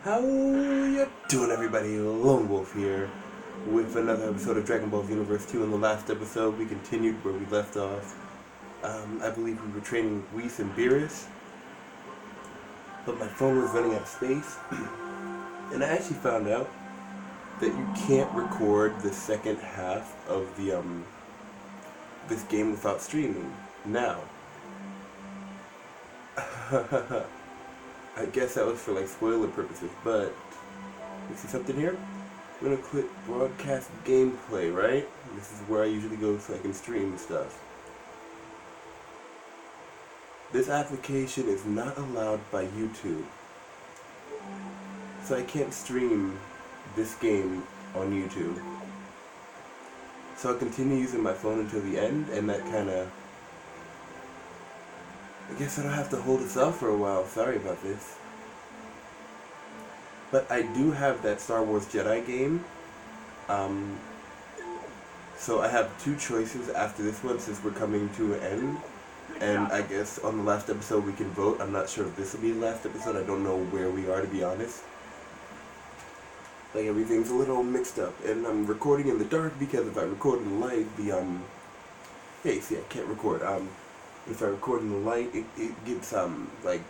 How you doing, everybody? Lone Wolf here with another episode of Dragon Ball Xenoverse 2. In the last episode, we continued where we left off. I believe we were training Whis and Beerus, but my phone was running out of space, and I actually found out that you can't record the second half of the this game without streaming. Now, I guess that was for like spoiler purposes, but you see something here? I'm gonna click broadcast gameplay, right? This is where I usually go so I can stream stuff. This application is not allowed by YouTube, so I can't stream this game on YouTube. So I'll continue using my phone until the end, and that kinda... I guess I don't have to hold this off for a while. Sorry about this. But I do have that Star Wars Jedi game. So I have two choices after this one since we're coming to an end. And I guess on the last episode we can vote. I'm not sure if this will be the last episode. I don't know where we are, to be honest. Like, everything's a little mixed up. And I'm recording in the dark because if I record in the light, hey, see, I can't record. If I record in the light, it gets, like,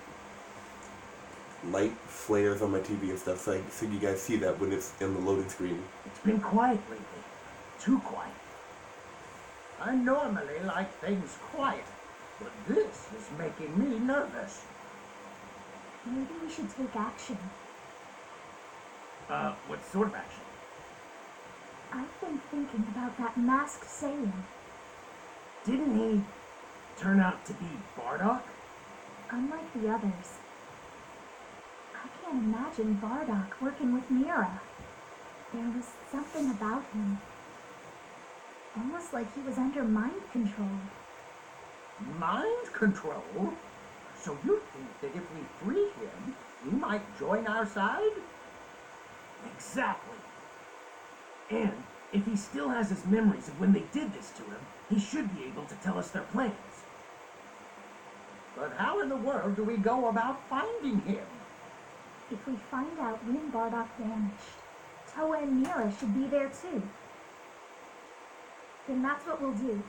light flares on my TV and stuff, so you guys see that when it's in the loading screen. It's been quiet lately. Too quiet. I normally like things quiet, but this is making me nervous. Maybe we should take action. What sort of action? I've been thinking about that masked Saiyan. Didn't he turn out to be Bardock? Unlike the others, I can't imagine Bardock working with Mira. There was something about him. Almost like he was under mind control. Mind control? So you think that if we free him, he might join our side? Exactly. And if he still has his memories of when they did this to him, he should be able to tell us their plans. But how in the world do we go about finding him? If we find out when Bardock vanished, Toa and Mira should be there too. Then that's what we'll do.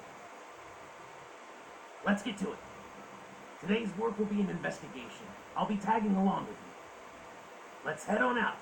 Let's get to it. Today's work will be an investigation. I'll be tagging along with you. Let's head on out.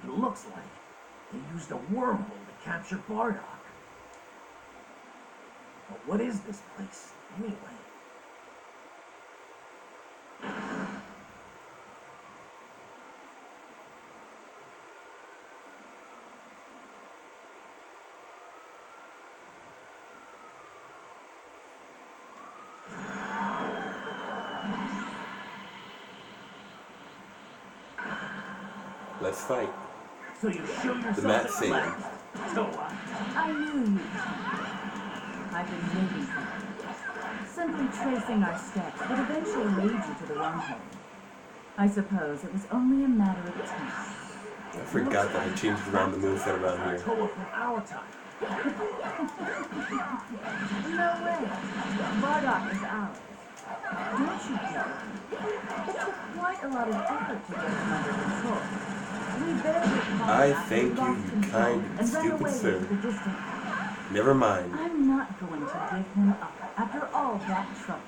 It looks like they used a wormhole to capture Bardock. But what is this place, anyway? Let's fight. So you show yourself The Matt at Saiyan. last, Toa. I knew you. I've been waiting for you. Simply tracing our steps would eventually lead you to the wormhole. I suppose it was only a matter of time. I forgot that I changed around the moveset around here. Toa from our time. No way. Bardock is ours. Don't you get it? It took quite a lot of effort to get him under control. We barely caught I him after he thank you, lost you control kind and and ran stupid away sir. into the distant past. Never mind. I'm not going to give him up after all that trouble.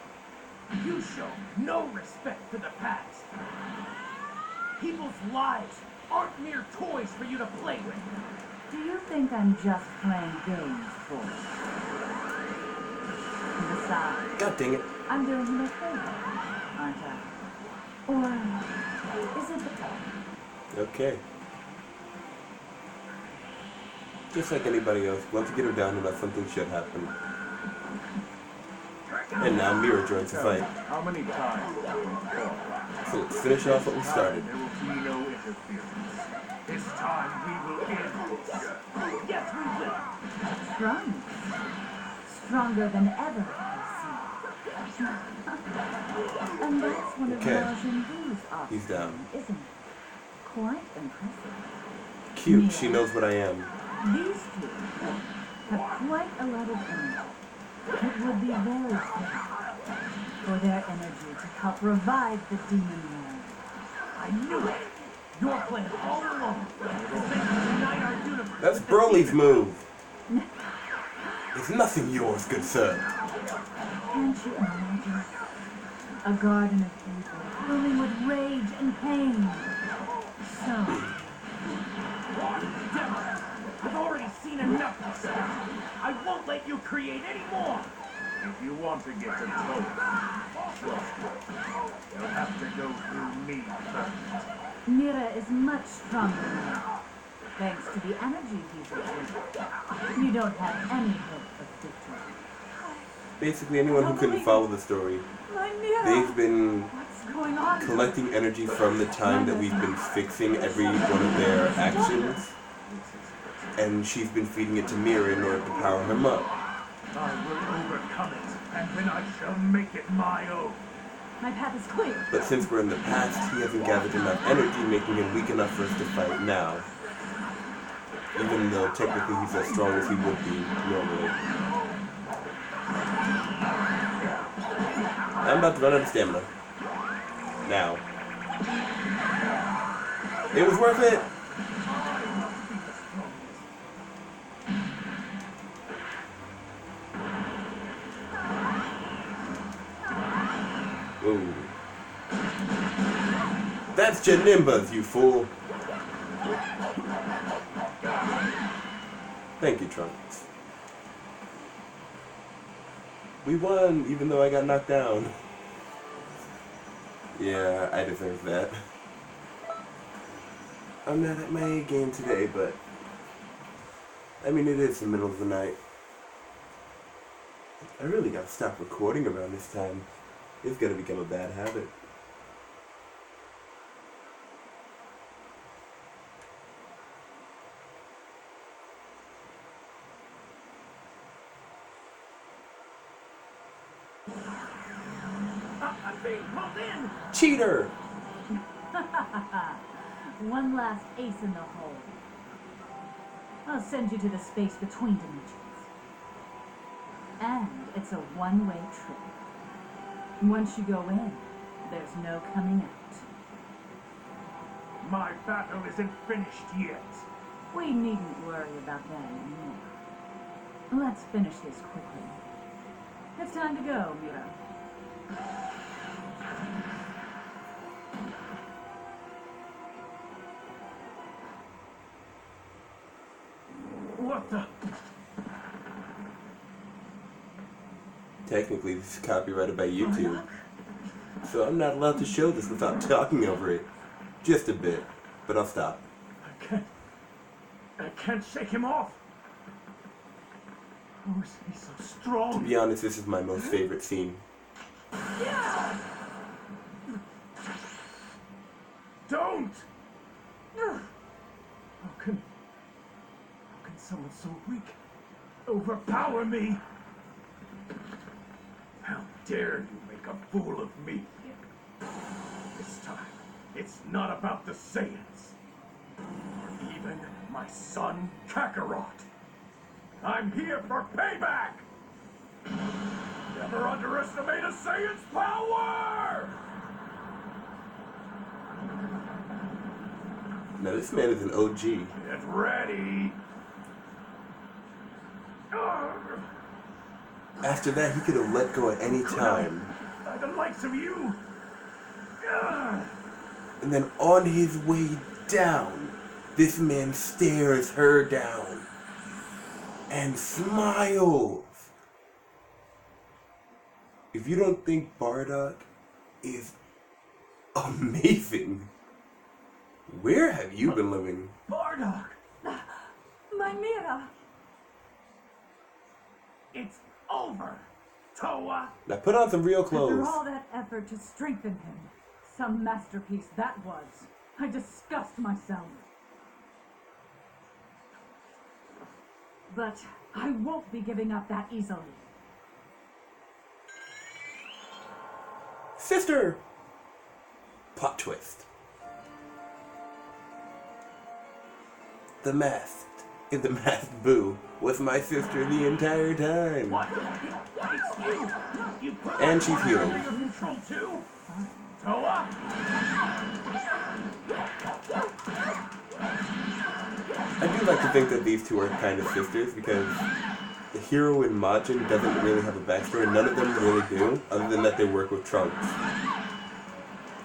You show no respect for the past. People's lives aren't mere toys for you to play with. Do you think I'm just playing games, boy? Besides, God dang it. I'm doing him a favor, aren't I? Or is it the point? Okay. Just like anybody else, once you get her down enough, something should happen. And now Mira joins the fight. How many times will we fall? So let's finish off what we started. There will be no interference. This time we will end this. Yes, we will. Strong. Stronger than ever, I see. And that's one of Okay. Majin offspring, He's down. isn't it? Quite impressive. Cute, she knows what I am. These two have quite a lot of energy. It would be very fitting for their energy to help revive the demon realm. I knew it. Your plan all along is to unite our universe. That's with the Broly's demon. move. It's nothing yours, good sir. Can't you imagine? A garden of evil, blooming with rage and pain. So, Damn it. I've already seen enough of this. I won't let you create any more. If you want to get to Toad, trust me, you'll have to go through me first. Mira is much stronger now, thanks to the energy he's absorbing. You don't have any hope of victory. Basically, anyone who couldn't follow the story, My Mira! they've been What's going on? collecting energy from the time that we've been fixing every one of their actions, and she's been feeding it to Mira in order to power him up. I will overcome it, and then I shall make it my own. My path is clear. But since we're in the past, he hasn't gathered enough energy, making him weak enough for us to fight now. Even though technically he's as strong as he would be normally. I'm about to run out of stamina. Now. It was worth it! Ooh. That's Janimba's, you fool! Thank you, Trunks. We won, even though I got knocked down. Yeah, I deserve that. I'm not at my A game today, but... I mean, it is the middle of the night. I really gotta stop recording around this time. It's gonna become a bad habit. I'm being pulled in. Cheater! One last ace in the hole. I'll send you to the space between dimensions. And it's a one-way trip. Once you go in, there's no coming out. My battle isn't finished yet. We needn't worry about that anymore. Let's finish this quickly. It's time to go, Mira. What the? Technically, this is copyrighted by YouTube. So I'm not allowed to show this without talking over it. Just a bit. But I'll stop. I can't shake him off. How is he so To strong? be honest, this is my most favorite scene. Don't! How can someone so weak overpower me? How dare you make a fool of me? This time, it's not about the Saiyans. Or even my son, Kakarot. I'm here for payback! Never underestimate a Saiyan's power! Now this man is an OG. Get ready. After that, he could have let go at any time. By the likes of you. And then on his way down, this man stares her down and smiles. If you don't think Bardock is amazing, where have you been living? Bardock! My Mira! It's over, Toa! Now put on some real After clothes. all that effort to strengthen him, some masterpiece that was. I disgust myself. But I won't be giving up that easily. Sister! Plot twist. The masked in the masked Boo was my sister the entire time. What? It's you! You put And she's healed. under control too? Toa? I do like to think that these two are kind of sisters because the hero in Majin doesn't really have a backstory. None of them really do, other than that they work with Trunks.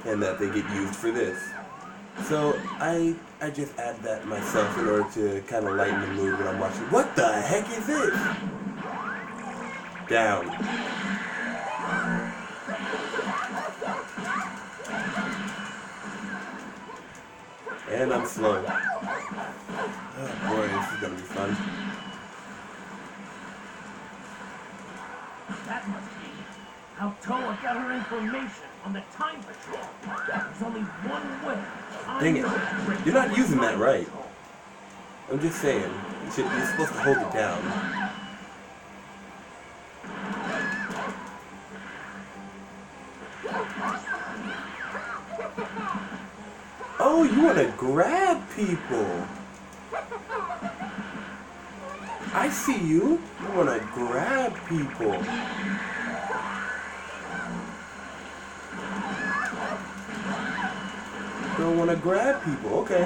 And that they get used for this. So I just add that myself in order to kind of lighten the mood when I'm watching. What the heck is this? Down. And I'm slow. Oh boy, this is gonna be fun. That must be how Toa got her information on the time patrol. There's only one way. Dang it. You're not using that right. I'm just saying. You're supposed to hold it down. Oh, you want to grab people. I see you. You want to grab people. Don't want to grab people. Okay.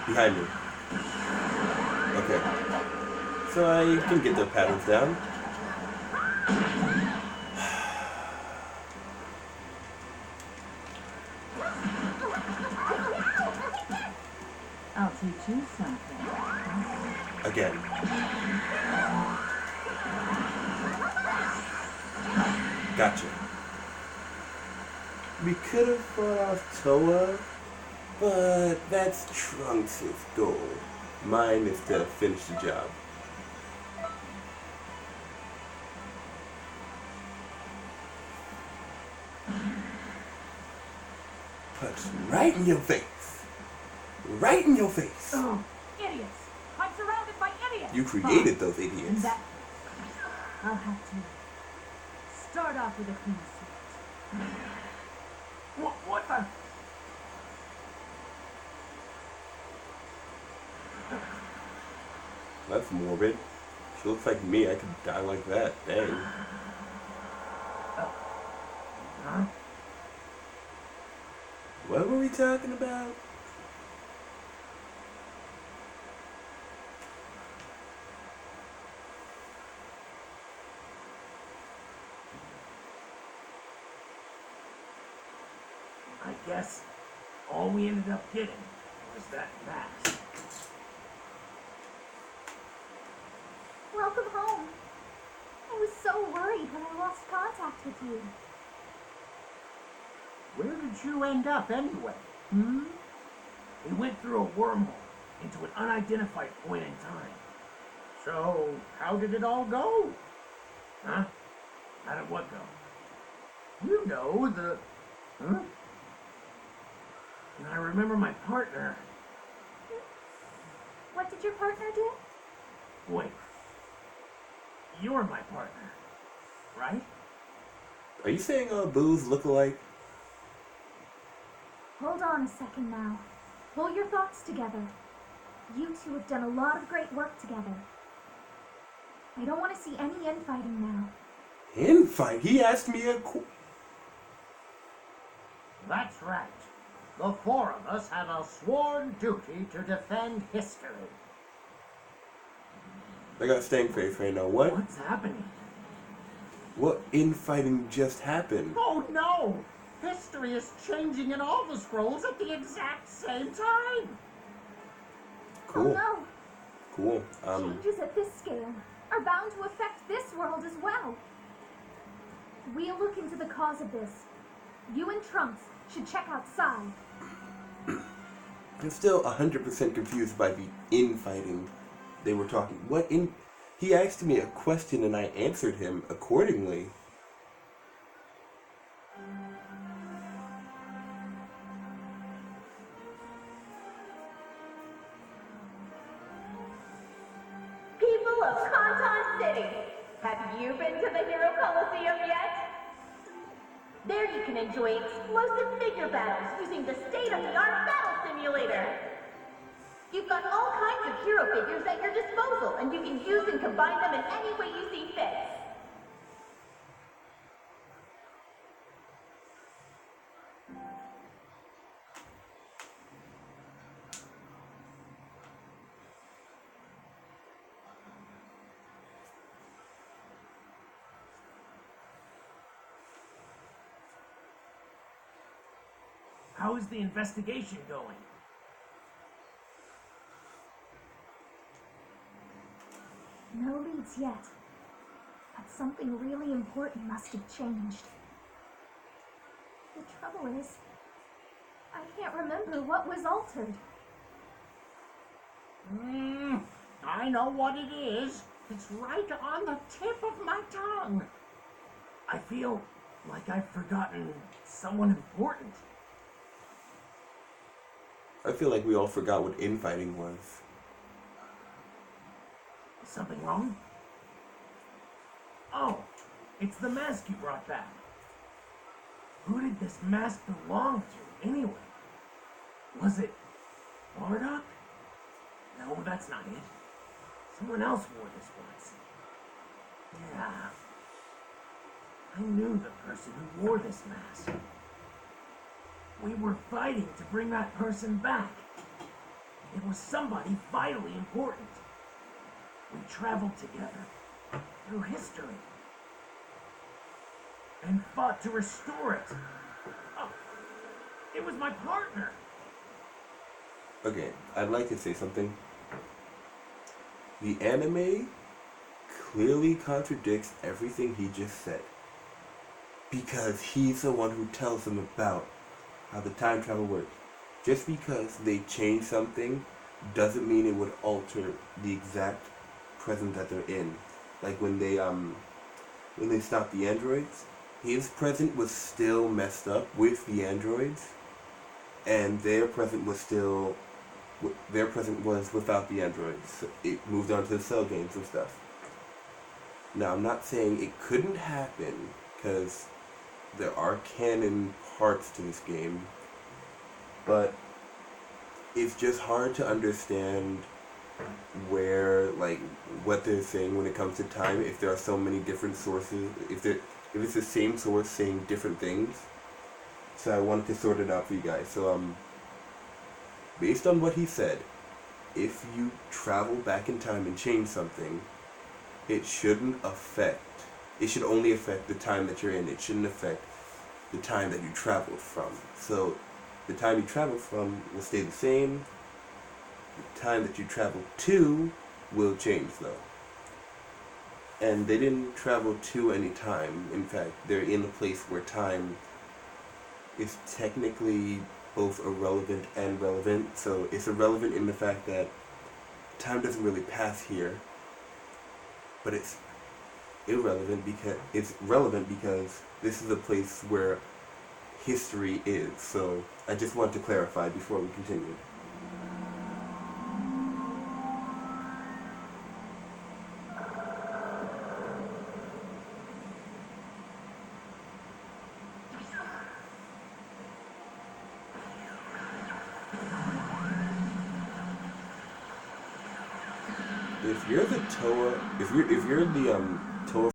Behind me. Okay. So I can get their patterns down. I'll teach you something. Again. Gotcha. We could have fought off Toa, but that's Trunks' goal. Mine is to finish the job. Punch right in your face. Right in your face. Oh, idiots! I'm surrounded by idiots! You created those In idiots. that case, I'll have to start off with a clean slate. What the? That's morbid. She looks like me. I could die like that. Dang. Huh? What were we talking about? I guess all we ended up getting was that mask. Welcome home. I was so worried when I lost contact with you. Where did you end up anyway? We went through a wormhole into an unidentified point in time. So, how did it all go? Huh? How did what go? You know, Huh? And I remember my partner. What did your partner do? Wait. You're my partner, right? Are you saying Boos look alike? Hold on a second now. Pull your thoughts together. You two have done a lot of great work together. I don't want to see any infighting now. Infight? He asked me That's right. The four of us have a sworn duty to defend history. I got stank face right now. What? What's happening? What infighting just happened? Oh no! History is changing in all the scrolls at the exact same time! Cool. Oh Cool. no! Changes at this scale are bound to affect this world as well. We'll look into the cause of this. You and Trunks should check outside. I'm still 100% confused by the infighting they were talking. What in? He asked me a question and I answered him accordingly. People of Kanton City, have you been to the Hero Coliseum yet? There you can enjoy explosive figure battles using the state-of-the-art battle simulator. You've got all kinds of hero figures at your disposal, and you can use and combine them in any way you see fit. How is the investigation going? No leads yet. But something really important must have changed. The trouble is, I can't remember what was altered. I know what it is. It's right on the tip of my tongue. I feel like I've forgotten someone important. I feel like we all forgot what infighting was. Is something wrong? Oh, it's the mask you brought back. Who did this mask belong to, anyway? Was it Bardock? No, that's not it. Someone else wore this once. Yeah. I knew the person who wore this mask. We were fighting to bring that person back. It was somebody vitally important. We traveled together through history and fought to restore it. Oh, it was my partner. Okay, I'd like to say something. The anime clearly contradicts everything he just said. Because he's the one who tells them about how the time travel works. Just because they change something doesn't mean it would alter the exact present that they're in. Like when they stopped the androids, his present was still messed up with the androids, and their present was without the androids. So it moved on to the cell games and stuff. Now I'm not saying it couldn't happen, because there are canon parts to this game, but it's just hard to understand what they're saying when it comes to time, if there are so many different sources, if it's the same source saying different things. So I wanted to sort it out for you guys. So based on what he said, if you travel back in time and change something, it should only affect the time that you're in. It shouldn't affect the time that you traveled from. So the time you traveled from will stay the same. The time that you traveled to will change though. And they didn't travel to any time. In fact, they're in a place where time is technically both irrelevant and relevant. So it's irrelevant in the fact that time doesn't really pass here, but it's relevant because this is a place where history is. So I just want to clarify before we continue. If you're the Toa, if you're the